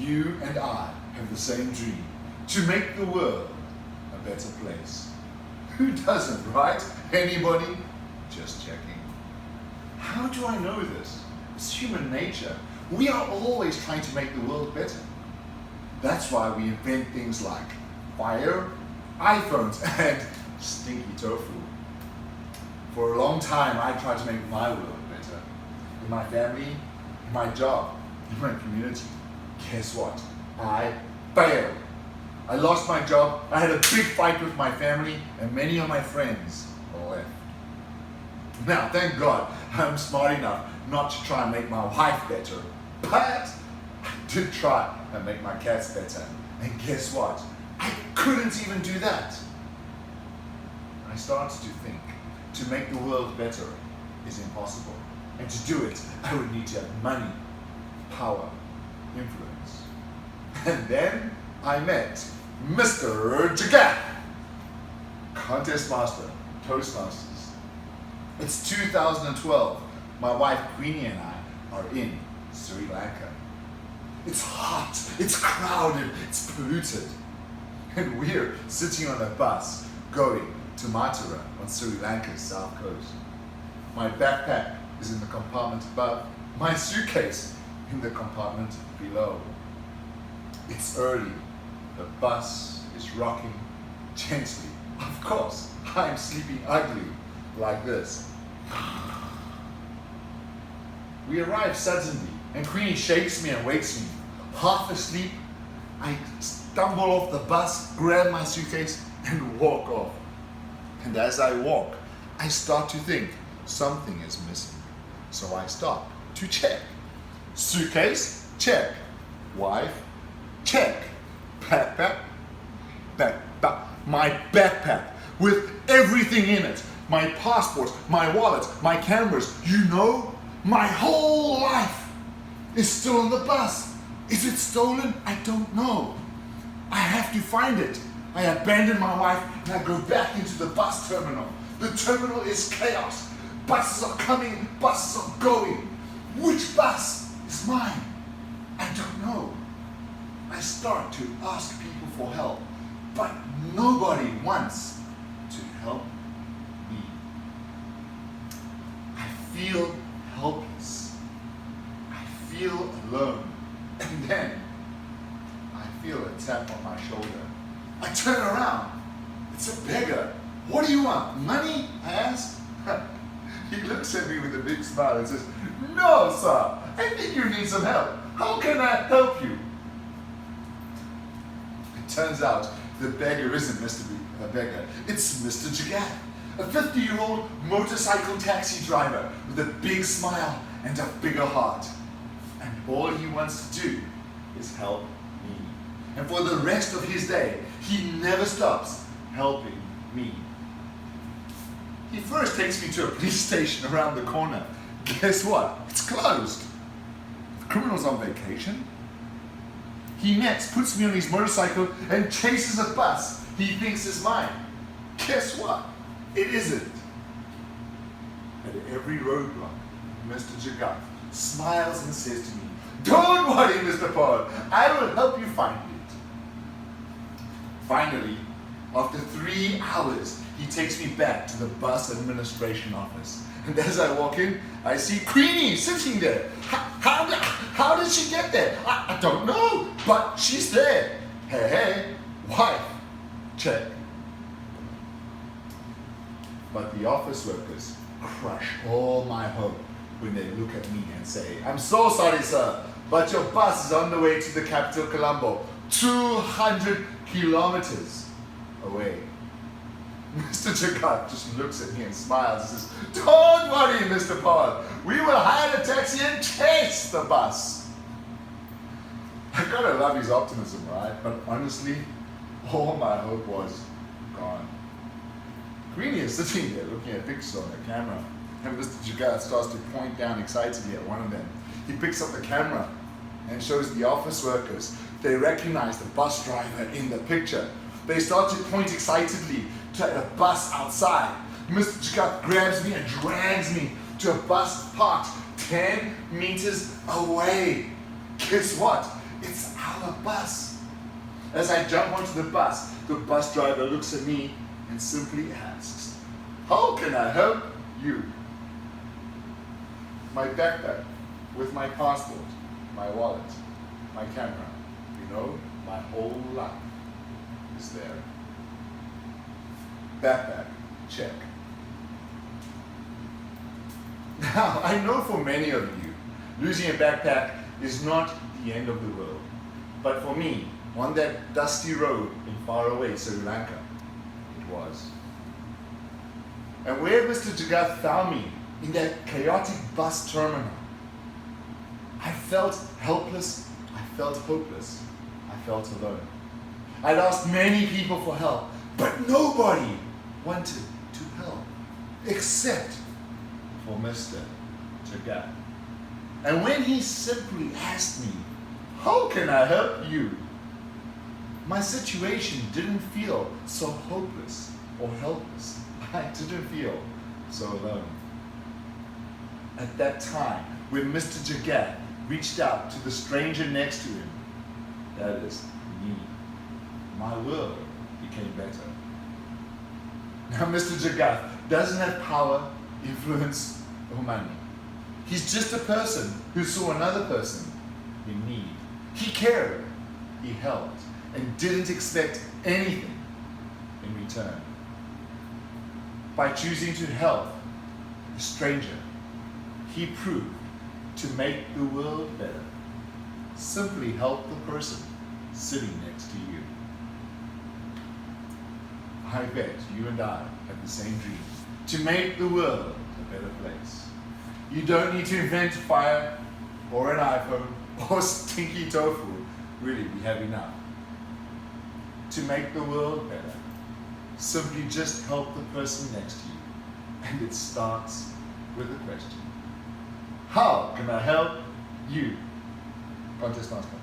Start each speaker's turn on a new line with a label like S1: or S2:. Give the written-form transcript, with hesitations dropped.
S1: You and I have the same dream, to make the world a better place. Who doesn't, right? Anybody? Just checking. How do I know this? It's human nature. We are always trying to make the world better. That's why we invent things like fire, iPhones, and stinky tofu. For a long time, I tried to make my world better. In my family, in my job, in my community. Guess what? I failed. I lost my job, I had a big fight with my family, and many of my friends left. Now, thank God, I'm smart enough not to try and make my wife better, but I did try and make my cats better. And guess what? I couldn't even do that. I started to think, to make the world better is impossible. And to do it, I would need to have money, power, influence. And then I met Mr. Jagat, contest master, Toastmasters. It's 2012. My wife Queenie and I are in Sri Lanka. It's hot, it's crowded, it's polluted. And we're sitting on a bus going to Mathura on Sri Lanka's south coast. My backpack is in the compartment above, my suitcase in the compartment below. It's early. The bus is rocking gently. Of course, I'm sleeping ugly like this. We arrive suddenly, and Queenie shakes me and wakes me. Half asleep, I stumble off the bus, grab my suitcase, and walk off. And as I walk, I start to think something is missing. So I stop to check. Suitcase? Check. Wife? Check. Backpack? My backpack with everything in it. My passport, my wallet, my cameras. You know, my whole life is still on the bus. Is it stolen? I don't know. I have to find it. I abandon my wife and I go back into the bus terminal. The terminal is chaos. Buses are coming, buses are going. Which bus is mine? I don't know. I start to ask people for help, but nobody wants to help me. I feel helpless. I feel alone. And then I feel a tap on my shoulder. I turn around. It's a beggar. What do you want? Money? I ask. He looks at me with a big smile and says, "No, sir. I think you need some help. How can I help you?" It turns out the beggar isn't a beggar. It's Mr. Jagat, a 50-year-old motorcycle taxi driver with a big smile and a bigger heart. And all he wants to do is help me. And for the rest of his day, he never stops helping me. He first takes me to a police station around the corner. Guess what? It's closed. The criminal's on vacation. He next puts me on his motorcycle and chases a bus he thinks is mine. Guess what? It isn't. At every roadblock, Mr. Jagat smiles and says to me, "Don't worry, Mr. Paul, I will help you find it." Finally, after 3 hours, he takes me back to the bus administration office. And as I walk in, I see Queenie sitting there. How did she get there? I don't know, but she's there. Hey, wife, check. But the office workers crush all my hope when they look at me and say, "I'm so sorry, sir, but your bus is on the way to the capital, Colombo, 200 kilometers away." Mr. Jagat just looks at me and smiles and says, "Don't worry, Mr. Paul. We will hire a taxi and chase the bus." I gotta love his optimism, right? But honestly, all my hope was gone. Queenie is sitting there looking at pictures on the camera, and Mr. Jagat starts to point down excitedly at one of them. He picks up the camera and shows the office workers. They recognize the bus driver in the picture. They start to point excitedly to a bus outside. Mr. Jagat grabs me and drags me to a bus parked 10 meters away. Guess what? It's our bus. As I jump onto the bus driver looks at me and simply asks, "How can I help you?" My backpack with my passport, my wallet, my camera, my whole life is there. Backpack, check. Now, I know for many of you, losing a backpack is not the end of the world. But for me, on that dusty road in faraway Sri Lanka, it was. And where Mr. Jagat found me, in that chaotic bus terminal, I felt helpless, I felt hopeless, I felt alone. I'd asked many people for help, but nobody wanted to help, except for Mr. Jagat. And when he simply asked me, "How can I help you?" my situation didn't feel so hopeless or helpless. I didn't feel so alone. At that time, when Mr. Jagat reached out to the stranger next to him, that is me, my world became better. Now, Mr. Jagat doesn't have power, influence, or money. He's just a person who saw another person in need. He cared, he helped, and didn't expect anything in return. By choosing to help a stranger, he proved to make the world better. Simply help the person sitting next to you. I bet you and I have the same dream, to make the world a better place. You don't need to invent fire or an iPhone or stinky tofu. Really, we have enough. To make the world better, simply just help the person next to you. And it starts with a question. How can I help you? Contest master.